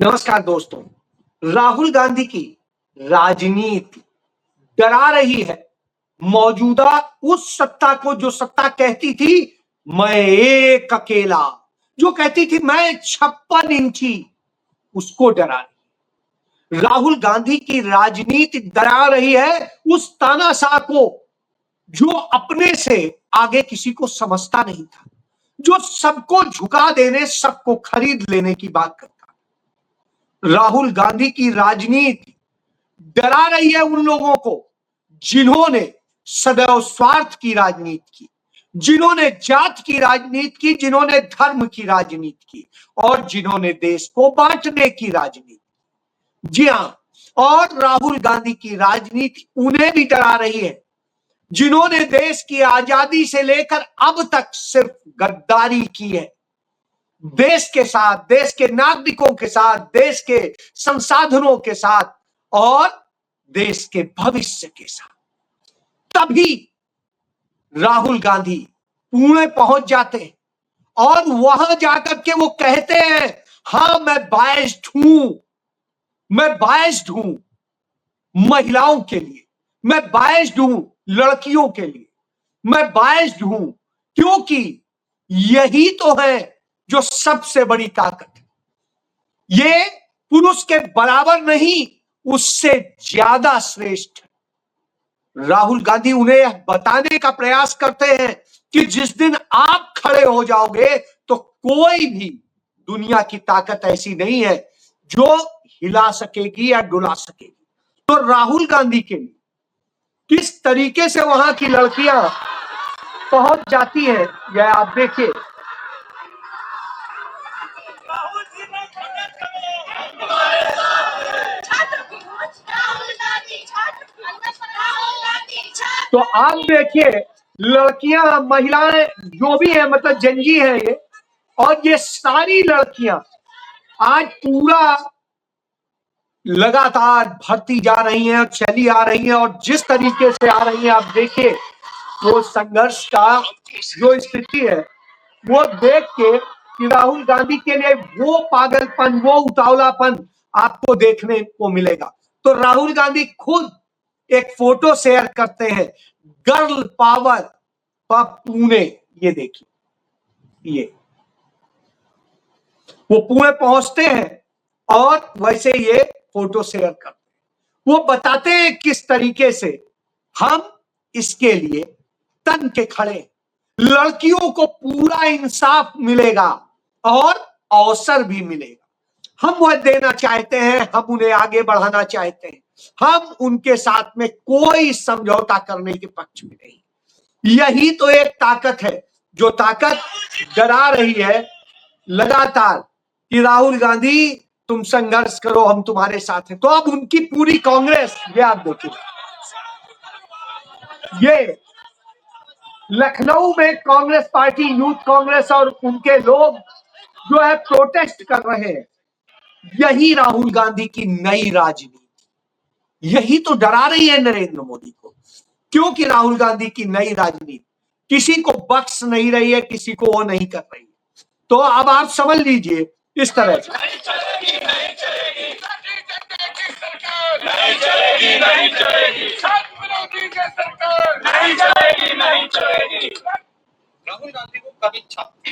नमस्कार दोस्तों। राहुल गांधी की राजनीति डरा रही है मौजूदा उस सत्ता को जो सत्ता कहती थी मैं एक अकेला, जो कहती थी मैं 56 इंची, उसको डरा रही। राहुल गांधी की राजनीति डरा रही है उस तानाशाह को जो अपने से आगे किसी को समझता नहीं था, जो सबको झुका देने सबको खरीद लेने की बात करता। राहुल गांधी की राजनीति डरा रही है उन लोगों को जिन्होंने सदैव स्वार्थ की राजनीति की, जिन्होंने जात की राजनीति की, जिन्होंने धर्म की राजनीति की और जिन्होंने देश को बांटने की राजनीति। जी हां, और राहुल गांधी की राजनीति उन्हें भी डरा रही है जिन्होंने देश की आजादी से लेकर अब तक सिर्फ गद्दारी की है। देश के साथ, देश के नागरिकों के साथ, देश के संसाधनों के साथ और देश के भविष्य के साथ। तभी राहुल गांधी पुणे पहुंच जाते हैं और वहां जाकर के वो कहते हैं हां मैं बायस्ड हूं, मैं बायस्ड हूं महिलाओं के लिए, मैं बायस्ड हूं लड़कियों के लिए, मैं बायस्ड हूं क्योंकि यही तो है जो सबसे बड़ी ताकत है। ये पुरुष के बराबर नहीं, उससे ज्यादा श्रेष्ठ है। राहुल गांधी उन्हें बताने का प्रयास करते हैं कि जिस दिन आप खड़े हो जाओगे तो कोई भी दुनिया की ताकत ऐसी नहीं है जो हिला सकेगी या डुला सकेगी। तो राहुल गांधी के लिए किस तरीके से वहां की लड़कियां पहुंच जाती हैं, यह आप देखिए। तो आप देखिए लड़कियां, महिलाएं जो भी है, मतलब जंजी है ये, और ये सारी लड़कियां आज पूरा लगातार भरती जा रही हैं और चली आ रही हैं और जिस तरीके से आ रही हैं आप देखिए वो संघर्ष का जो स्थिति है वो देख के कि राहुल गांधी के लिए वो पागलपन, वो उतावलापन आपको देखने को मिलेगा। तो राहुल गांधी खुद एक फोटो शेयर करते हैं गर्ल पावर पुणे। ये देखिए, ये वो पुणे पहुंचते हैं और वैसे ये फोटो शेयर करते हैं। वो बताते हैं किस तरीके से हम इसके लिए तन के खड़े, लड़कियों को पूरा इंसाफ मिलेगा और अवसर भी मिलेगा। हम वह देना चाहते हैं, हम उन्हें आगे बढ़ाना चाहते हैं, हम उनके साथ में कोई समझौता करने के पक्ष में नहीं। यही तो एक ताकत है, जो ताकत डरा रही है लगातार कि राहुल गांधी तुम संघर्ष करो, हम तुम्हारे साथ हैं। तो अब उनकी पूरी कांग्रेस, ये आप देखिए, ये लखनऊ में कांग्रेस पार्टी, यूथ कांग्रेस और उनके लोग जो है प्रोटेस्ट कर रहे हैं। यही राहुल गांधी की नई राजनीति, यही तो डरा रही है नरेंद्र मोदी को, क्योंकि राहुल गांधी की नई राजनीति किसी को बख्श नहीं रही है, किसी को वो नहीं कर रही है। तो अब आप समझ लीजिए इस तरह से राहुल गांधी को कभी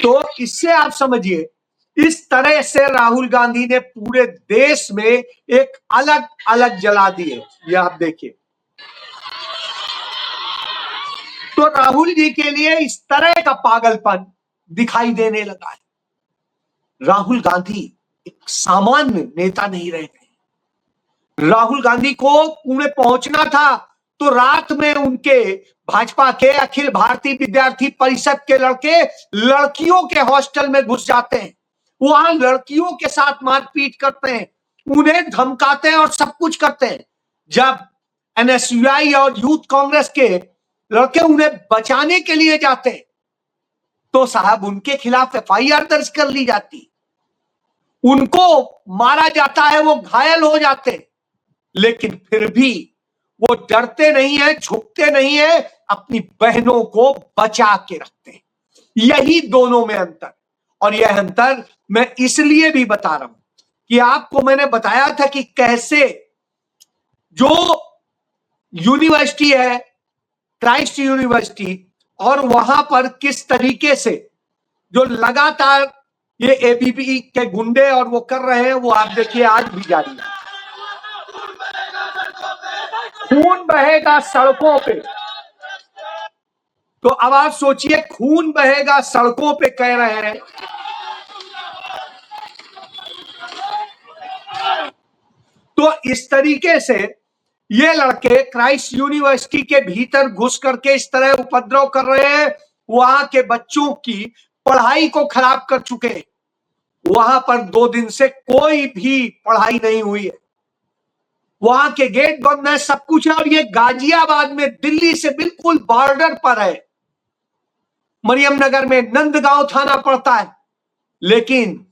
तो इससे आप समझिए इस तरह से राहुल गांधी ने पूरे देश में एक अलग अलग जला दिए। ये आप देखिए, तो राहुल जी के लिए इस तरह का पागलपन दिखाई देने लगा है। राहुल गांधी एक सामान्य नेता नहीं रह गए। राहुल गांधी को पुणे पहुंचना था तो रात में उनके भाजपा के अखिल भारतीय विद्यार्थी परिषद के लड़के लड़कियों के हॉस्टल में घुस जाते हैं, वहां लड़कियों के साथ मारपीट करते हैं, उन्हें धमकाते हैं और सब कुछ करते हैं। जब एनएसयूआई और यूथ कांग्रेस के लड़के उन्हें बचाने के लिए जाते हैं तो साहब उनके खिलाफ एफआईआर दर्ज कर ली जाती, उनको मारा जाता है, वो घायल हो जाते, लेकिन फिर भी वो डरते नहीं है, झुकते नहीं है, अपनी बहनों को बचा के रखते हैं। यही दोनों में अंतर। और यह अंतर मैं इसलिए भी बता रहा हूं कि आपको मैंने बताया था कि कैसे जो यूनिवर्सिटी है क्राइस्ट यूनिवर्सिटी, और वहां पर किस तरीके से जो लगातार ये एबीपी के गुंडे और वो कर रहे हैं, वो आप देखिए आज भी जारी है। खून बहेगा सड़कों पे, तो अब आप सोचिए, खून बहेगा सड़कों पे कह रहे हैं, तो इस तरीके से ये लड़के क्राइस्ट यूनिवर्सिटी के भीतर घुस करके इस तरह उपद्रव कर रहे हैं, वहां के बच्चों की पढ़ाई को खराब कर चुके हैं। वहां पर 2 दिन से कोई भी पढ़ाई नहीं हुई है, वहां के गेट बंद है, सब कुछ है। और ये गाजियाबाद में दिल्ली से बिल्कुल बॉर्डर पर है, मरियम नगर में नंदगांव थाना पड़ता है। लेकिन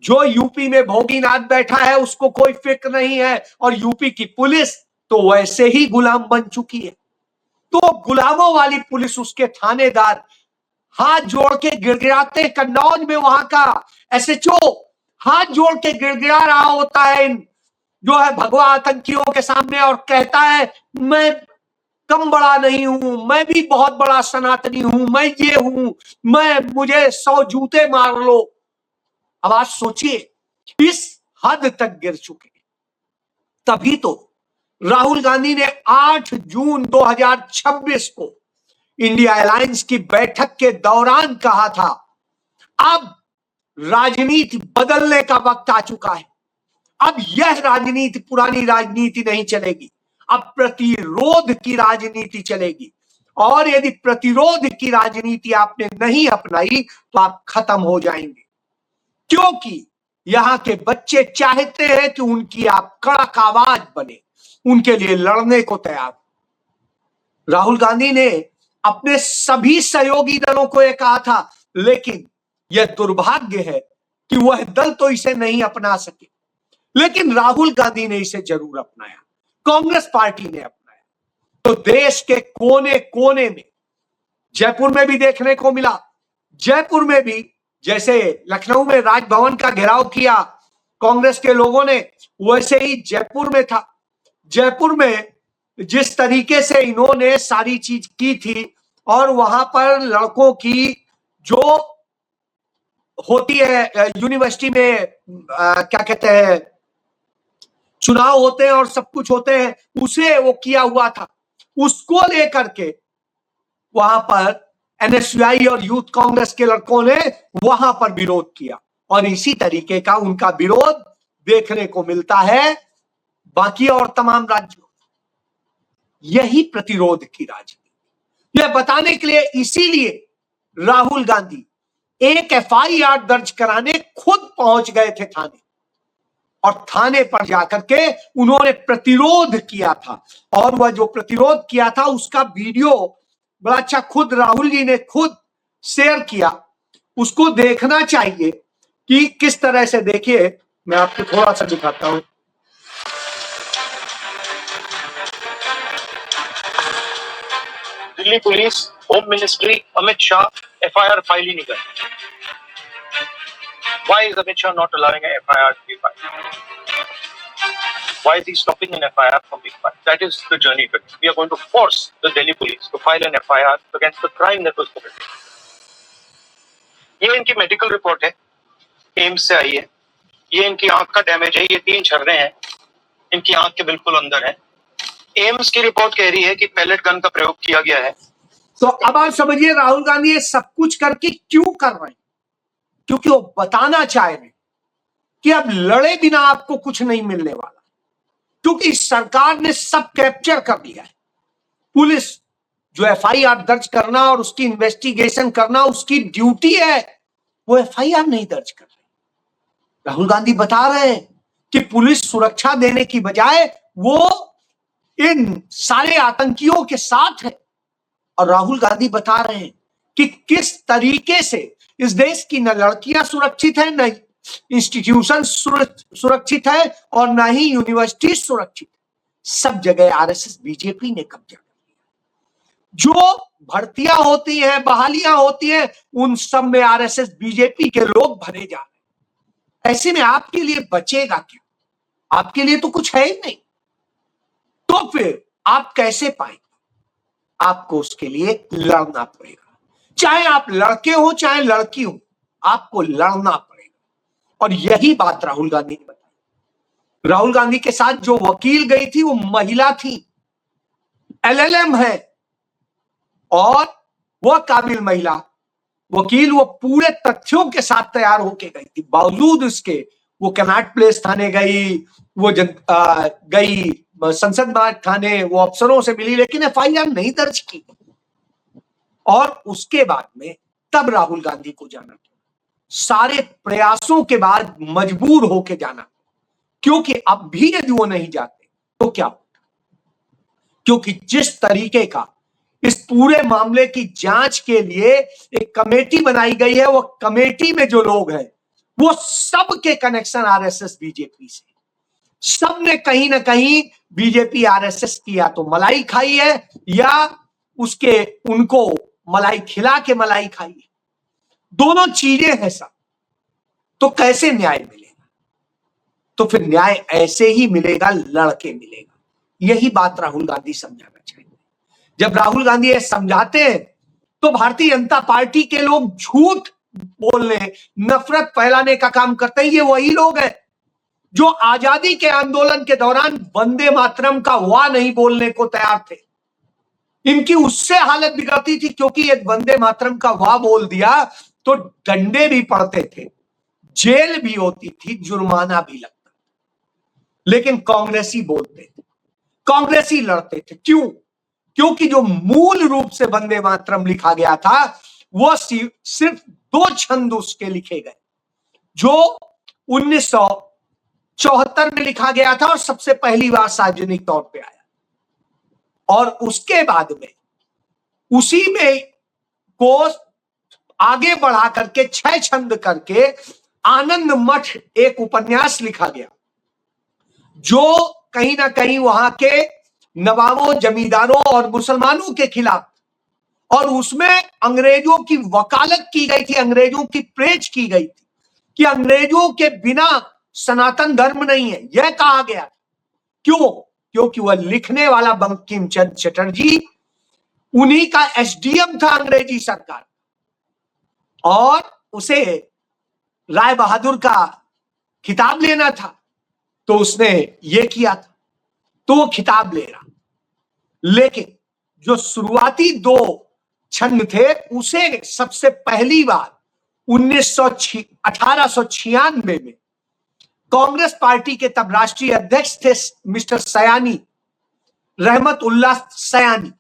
जो यूपी में भोगीनाथ बैठा है उसको कोई फिक्र नहीं है, और यूपी की पुलिस तो वैसे ही गुलाम बन चुकी है। तो गुलामों वाली पुलिस, उसके थानेदार हाथ जोड़ के गिड़गिड़ाते, कन्नौज में वहां का एसएचओ हाथ जोड़ के गिड़गिड़ा रहा होता है इन जो है भगवा आतंकियों के सामने, और कहता है मैं कम बड़ा नहीं हूं, मैं भी बहुत बड़ा सनातनी हूं, मैं ये हूं, मुझे 100 जूते मार लो। अब आज सोचिए इस हद तक गिर चुके। तभी तो राहुल गांधी ने 8 जून 2026 को इंडिया अलायंस की बैठक के दौरान कहा था, अब राजनीति बदलने का वक्त आ चुका है। अब यह राजनीति पुरानी राजनीति नहीं चलेगी, अब प्रतिरोध की राजनीति चलेगी। और यदि प्रतिरोध की राजनीति आपने नहीं अपनाई तो आप खत्म हो जाएंगे, क्योंकि यहां के बच्चे चाहते हैं कि उनकी आप कड़क आवाज बने, उनके लिए लड़ने को तैयार। राहुल गांधी ने अपने सभी सहयोगी दलों को यह कहा था, लेकिन यह दुर्भाग्य है कि वह दल तो इसे नहीं अपना सके, लेकिन राहुल गांधी ने इसे जरूर अपनाया, कांग्रेस पार्टी ने अपनाया। तो देश के कोने कोने में, जयपुर में भी देखने को मिला, जयपुर में भी जैसे लखनऊ में राजभवन का घेराव किया कांग्रेस के लोगों ने, वैसे ही जयपुर में था। जयपुर में जिस तरीके से इन्होंने सारी चीज की थी, और वहां पर लड़कों की जो होती है यूनिवर्सिटी में क्या कहते हैं, चुनाव होते हैं और सब कुछ होते हैं, उसे वो किया हुआ था, उसको लेकर के वहां पर एनएसयूआई और यूथ कांग्रेस के लड़कों ने वहां पर विरोध किया। और इसी तरीके का उनका विरोध देखने को मिलता है बाकी और तमाम राज्यों। यही प्रतिरोध की राजनीति, यह बताने के लिए इसीलिए राहुल गांधी एक एफआईआर दर्ज कराने खुद पहुंच गए थे थाने, और थाने पर जाकर के उन्होंने प्रतिरोध किया था। और वह जो प्रतिरोध किया था उसका वीडियो बड़ा अच्छा खुद राहुल जी ने खुद शेयर किया, उसको देखना चाहिए कि किस तरह से। देखिए मैं आपको थोड़ा सा दिखाता हूं। Delhi police, home ministry, Amit Shah FIR file ही नहीं कर। Why is Amit Shah not allowing an FIR to be filed? Why is he stopping an FIR from being filed? That is the journey to it. We are going to force the Delhi police to file an FIR against the crime that was committed. ये इनकी medical report है, AIIMS से आई है। ये इनकी आंख का damage है, ये 3 छर्रे हैं इनकी आंख के बिल्कुल अंदर है। एम्स की रिपोर्ट कह रही है कि पैलेट गन का प्रयोग किया गया है। तो अब आप समझिए राहुल गांधी ये सब कुछ करके क्यों कर रहे हैं, क्योंकि वो बताना चाह रहे हैं कि अब लड़े बिना आपको कुछ नहीं मिलने वाला, क्योंकि सरकार ने सब कैप्चर कर लिया है। पुलिस जो एफआईआर दर्ज करना और उसकी इन्वेस्टिगेशन करना उसकी ड्यूटी है, वो एफआईआर नहीं दर्ज कर रही। राहुल गांधी बता रहे हैं कि पुलिस सुरक्षा देने की बजाय वो इन सारे आतंकियों के साथ है। और राहुल गांधी बता रहे हैं कि किस तरीके से इस देश की न लड़कियां सुरक्षित है, न इंस्टीट्यूशन सुरक्षित है, और न ही यूनिवर्सिटी सुरक्षित। सब जगह आरएसएस बीजेपी ने कब्जा कर लिया। जो भर्तियां होती हैं, बहालियां होती हैं, उन सब में आरएसएस बीजेपी के लोग भरे जा रहे हैं। ऐसे में आपके लिए बचेगा क्या? आपके लिए तो कुछ है ही नहीं, तो फिर आप कैसे पाएंगे? आपको उसके लिए लड़ना पड़ेगा, चाहे आप लड़के हो चाहे लड़की हो, आपको लड़ना पड़ेगा। और यही बात राहुल गांधी ने बताई। राहुल गांधी के साथ जो वकील गई थी वो महिला थी, LLM है, और वह काबिल महिला वकील वो पूरे तथ्यों के साथ तैयार होके गई थी। बावजूद उसके वो कनॉट प्लेस थाने गई, वो गई संसद बाग थाने, वो अफसरों से मिली, लेकिन FIR नहीं दर्ज की। और उसके बाद में तब राहुल गांधी को जाना, सारे प्रयासों के बाद मजबूर होके जाना, क्योंकि अब भी यदि वो नहीं जाते तो क्या होता? क्योंकि जिस तरीके का इस पूरे मामले की जांच के लिए एक कमेटी बनाई गई है, वो कमेटी में जो लोग हैं वो सब के कनेक्शन RSS बीजेपी से, सब ने कहीं ना कहीं बीजेपी RSS की या तो मलाई खाई है या उसके उनको मलाई खिला के मलाई खाई है, दोनों चीजें हैं सब। तो कैसे न्याय मिलेगा? तो फिर न्याय ऐसे ही मिलेगा, लड़के मिलेगा। यही बात राहुल गांधी समझाना चाहिए। जब राहुल गांधी ये समझाते हैं तो भारतीय जनता पार्टी के लोग झूठ बोलने, नफरत फैलाने का काम करते हैं। ये वही लोग हैं जो आजादी के आंदोलन के दौरान वंदे मातरम का वाह नहीं बोलने को तैयार थे। इनकी उससे हालत बिगड़ती थी, क्योंकि ये वंदे मातरम का वाह बोल दिया तो डंडे भी पड़ते थे, जेल भी होती थी, जुर्माना भी लगता। लेकिन कांग्रेसी बोलते थे, कांग्रेसी लड़ते थे। क्यों? क्योंकि जो मूल रूप से वंदे मातरम लिखा गया था वो सिर्फ 2 छंद उसके लिखे गए, जो 1974 में लिखा गया था और सबसे पहली बार सार्वजनिक तौर पे आया। और उसके बाद में उसी में को आगे बढ़ा करके 6 छंद करके आनंद मठ एक उपन्यास लिखा गया, जो कहीं ना कहीं वहां के नवाबों, जमींदारों और मुसलमानों के खिलाफ, और उसमें अंग्रेजों की वकालत की गई थी, अंग्रेजों की प्रेज की गई थी कि अंग्रेजों के बिना सनातन धर्म नहीं है, यह कहा गया। क्यों? क्योंकि वह लिखने वाला बंकिम चंद्र चटर्जी उन्हीं का SDM था अंग्रेजी सरकार, और उसे राय बहादुर का खिताब लेना था, तो उसने ये किया था, तो वो खिताब ले रहा। लेकिन जो शुरुआती 2 छंद थे उसे सबसे पहली बार 1896 में कांग्रेस पार्टी के तब राष्ट्रीय अध्यक्ष थे मिस्टर सयानी, रहमत उल्लाह सयानी,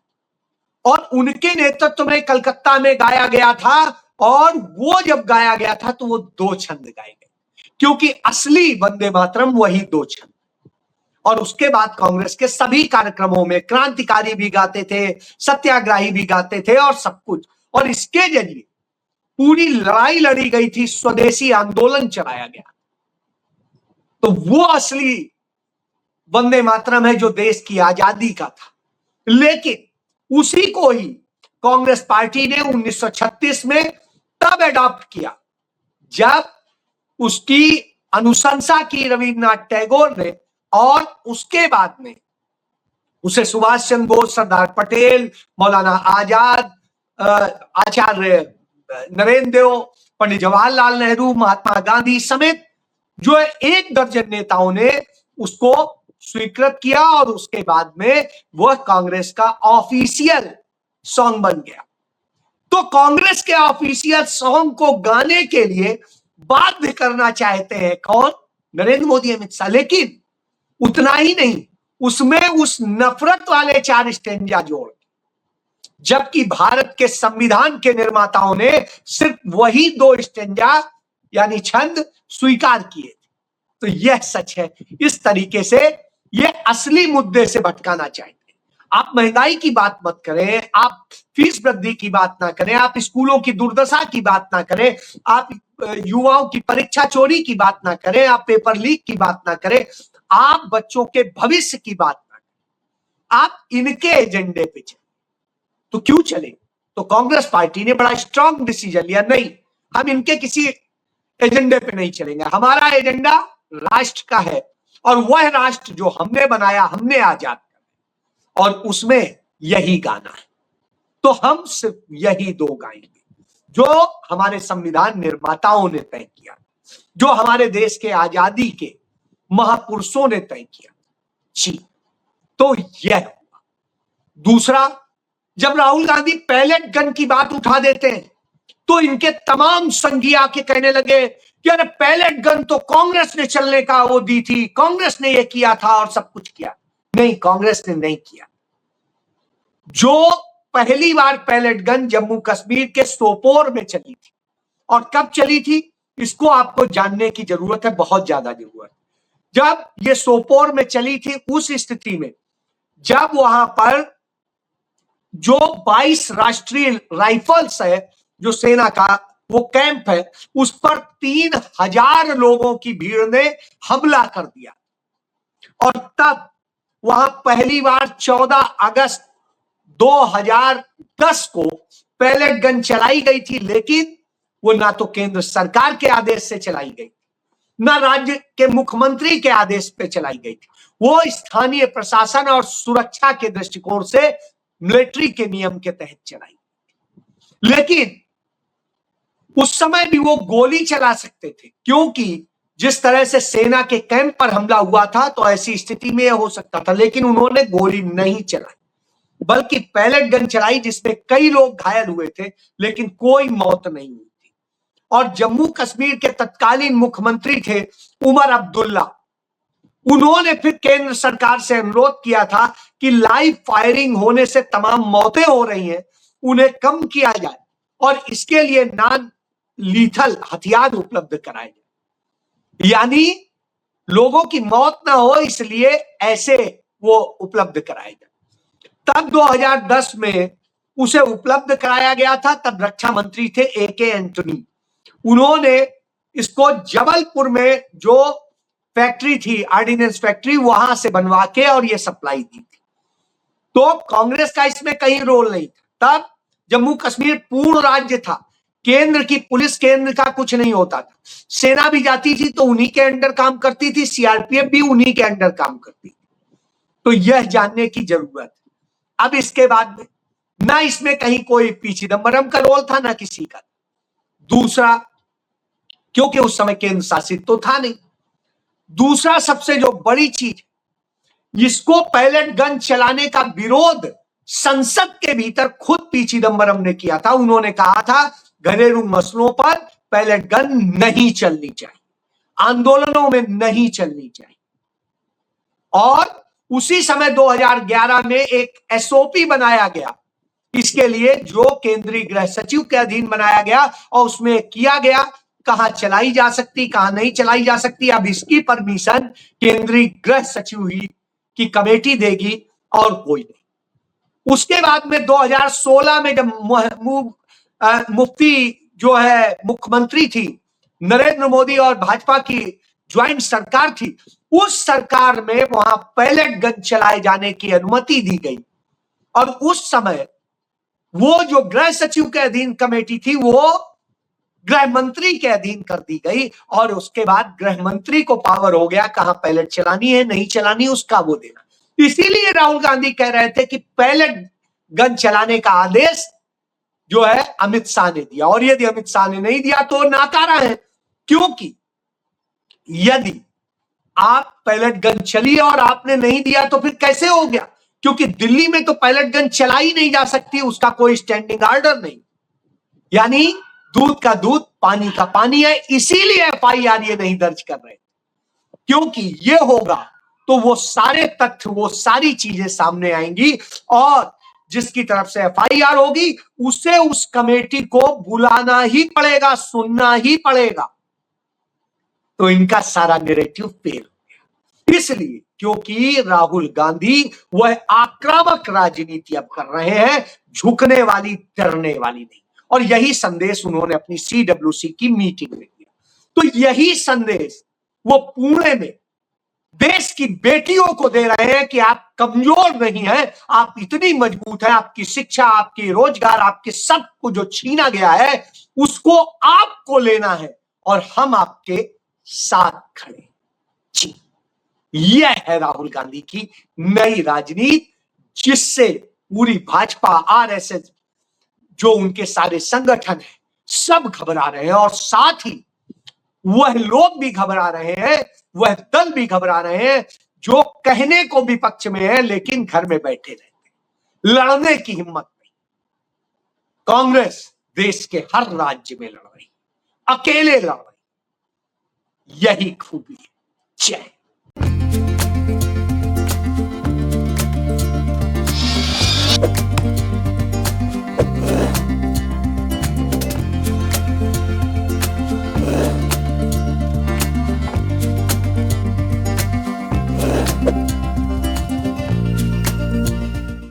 और उनके नेतृत्व में कलकत्ता में गाया गया था। और वो जब गाया गया था तो वो 2 छंद गाए गए, क्योंकि असली वंदे मातरम वही 2 छंद। और उसके बाद कांग्रेस के सभी कार्यक्रमों में क्रांतिकारी भी गाते थे, सत्याग्रही भी गाते थे और सब कुछ। और इसके जरिए पूरी लड़ाई लड़ी गई थी, स्वदेशी आंदोलन चलाया गया। तो वो असली वंदे मातरम है जो देश की आजादी का था। लेकिन उसी को ही कांग्रेस पार्टी ने 1936 में तब एडॉप्ट किया जब उसकी अनुशंसा की रविन्द्रनाथ टैगोर ने, और उसके बाद में उसे सुभाष चंद्र बोस, सरदार पटेल, मौलाना आजाद, आचार्य नरेंद्र देव, पंडित जवाहरलाल नेहरू, महात्मा गांधी समेत जो 1 दर्जन नेताओं ने उसको स्वीकृत किया, और उसके बाद में वह कांग्रेस का ऑफिशियल सॉन्ग बन गया। तो कांग्रेस के ऑफिशियल सॉन्ग को गाने के लिए बाध्य करना चाहते हैं कौन? नरेंद्र मोदी, अमित शाह। लेकिन उतना ही नहीं, उसमें उस नफरत वाले 4 स्टेंजा जोड़, जबकि भारत के संविधान के निर्माताओं ने सिर्फ वही 2 स्टेंजा यानी छंद स्वीकार किए थे। तो यह सच है। इस तरीके से यह असली मुद्दे से भटकाना चाहते हैं। आप महंगाई की बात मत करें, आप फीस वृद्धि की बात ना करें, आप स्कूलों की दुर्दशा की बात ना करें, आप युवाओं की परीक्षा चोरी की बात ना करें, आप पेपर लीक की बात ना करें, आप बच्चों के भविष्य की बात ना करें, आप इनके एजेंडे पे चले। तो क्यों चले? तो कांग्रेस पार्टी ने बड़ा स्ट्रांग डिसीजन लिया, नहीं, हम इनके किसी एजेंडे पे नहीं चलेंगे। हमारा एजेंडा राष्ट्र का है और वह राष्ट्र जो हमने बनाया, हमने आजाद किया, और उसमें यही गाना है। तो हम सिर्फ यही दो गाएंगे जो हमारे संविधान निर्माताओं ने तय किया, जो हमारे देश के आजादी के महापुरुषों ने तय किया जी। तो यह हुआ। दूसरा, जब राहुल गांधी पैलेट गन की बात उठा देते हैं तो इनके तमाम संगी आके कहने लगे कि अरे पैलेट गन तो कांग्रेस ने चलने का वो दी थी, कांग्रेस ने ये किया था और सब कुछ किया। नहीं, कांग्रेस ने नहीं किया। जो पहली बार पैलेट गन जम्मू कश्मीर के सोपोर में चली थी, और कब चली थी इसको आपको जानने की जरूरत है, बहुत ज्यादा जरूरत। जब ये सोपोर में चली थी उस स्थिति में जब वहां पर जो 22 राष्ट्रीय राइफल्स है, जो सेना का वो कैंप है, उस पर 3000 लोगों की भीड़ ने हमला कर दिया। और तब वहां पहली बार 14 अगस्त 2010 को पैलेट गन चलाई गई थी, लेकिन वो ना तो केंद्र सरकार के आदेश से चलाई गई, ना राज्य के मुख्यमंत्री के आदेश पे चलाई गई थी। वो स्थानीय प्रशासन और सुरक्षा के दृष्टिकोण से मिलिट्री के नियम के तहत चलाई। लेकिन उस समय भी वो गोली चला सकते थे, क्योंकि जिस तरह से सेना के कैंप पर हमला हुआ था तो ऐसी स्थिति में यह हो सकता था, लेकिन उन्होंने गोली नहीं चलाई बल्कि पैलेट गन चलाई, जिसमें कई लोग घायल हुए थे लेकिन कोई मौत नहीं हुई थी। और जम्मू कश्मीर के तत्कालीन मुख्यमंत्री थे उमर अब्दुल्ला, उन्होंने फिर केंद्र सरकार से अनुरोध किया था कि लाइव फायरिंग होने से तमाम मौतें हो रही हैं, उन्हें कम किया जाए और इसके लिए नॉन लीथल हथियार उपलब्ध कराए जाए, यानी लोगों की मौत ना हो इसलिए ऐसे वो उपलब्ध कराए जाए। तब 2010 में उसे उपलब्ध कराया गया था। तब रक्षा मंत्री थे AK एंटनी, उन्होंने इसको जबलपुर में जो फैक्ट्री थी, ऑर्डिनेंस फैक्ट्री, वहां से बनवा के और ये सप्लाई दी थी। तो कांग्रेस का इसमें कहीं रोल नहीं था। तब जम्मू कश्मीर पूर्ण राज्य था, केंद्र की पुलिस केंद्र का कुछ नहीं होता था, सेना भी जाती थी तो उन्हीं के अंडर काम करती थी, CRPF भी उन्हीं के अंडर काम करती थी। तो यह जानने की जरूरत है। अब इसके बाद में ना इसमें कहीं कोई पी चिदम्बरम का रोल था ना किसी का। दूसरा, क्योंकि उस समय केंद्र शासित तो था नहीं। दूसरा सबसे जो बड़ी चीज, इसको पैलेट गन चलाने का विरोध संसद के भीतर खुद पी चिदम्बरम ने किया था। उन्होंने कहा था घरेलू मसलों पर पैलेट गन नहीं चलनी चाहिए, आंदोलनों में नहीं चलनी चाहिए। और उसी समय 2011 में एक SOP बनाया गया इसके लिए, जो केंद्रीय गृह सचिव के अधीन बनाया गया, और उसमें किया गया कहां चलाई जा सकती, कहां नहीं चलाई जा सकती। अब इसकी परमिशन केंद्रीय गृह सचिव ही की कमेटी देगी और कोई नहीं। उसके बाद में 2016 में जब मुफ्ती जो है मुख्यमंत्री थी, नरेंद्र मोदी और भाजपा की ज्वाइंट सरकार थी, उस सरकार में वहां पैलेट गन चलाए जाने की अनुमति दी गई। और उस समय वो जो गृह सचिव के अधीन कमेटी थी वो गृह मंत्री के अधीन कर दी गई, और उसके बाद गृह मंत्री को पावर हो गया कहां पैलेट चलानी है नहीं चलानी उसका वो देना। इसीलिए राहुल गांधी कह रहे थे कि पैलेट गन चलाने का आदेश जो है अमित शाह ने दिया, और यदि अमित शाह ने नहीं दिया तो नाकारा है। क्योंकि यदि आप पैलेट गन चली और आपने नहीं दिया तो फिर कैसे हो गया? क्योंकि दिल्ली में तो पैलेट गन चलाई नहीं जा सकती, उसका कोई स्टैंडिंग ऑर्डर नहीं, यानी दूध का दूध पानी का पानी है। इसीलिए FIR ये नहीं दर्ज कर रहे, क्योंकि ये होगा तो वो सारे तथ्य, वो सारी चीजें सामने आएंगी, और जिसकी तरफ से FIR होगी उसे उस कमेटी को बुलाना ही पड़ेगा, सुनना ही पड़ेगा। तो इनका सारा नैरेटिव फेल हो गया। इसलिए क्योंकि राहुल गांधी वह आक्रामक राजनीति अब कर रहे हैं, झुकने वाली, डरने वाली नहीं। और यही संदेश उन्होंने अपनी CWC की मीटिंग में दिया। तो यही संदेश वो पुणे में देश की बेटियों को दे रहे हैं कि आप कमजोर नहीं हैं, आप इतनी मजबूत हैं, आपकी शिक्षा, आपकी रोजगार, आपके सब को जो छीना गया है उसको आपको लेना है, और हम आपके साथ खड़े। जी, यह है राहुल गांधी की नई राजनीति, जिससे पूरी भाजपा, आरएसएस, जो उनके सारे संगठन है, सब घबरा रहे हैं। और साथ ही वह लोग भी घबरा रहे हैं, वह दल भी घबरा रहे हैं जो कहने को विपक्ष में है लेकिन घर में बैठे रहते हैं, लड़ने की हिम्मत नहीं। कांग्रेस देश के हर राज्य में लड़ रही, अकेले लड़ रही, यही खूबी है। जय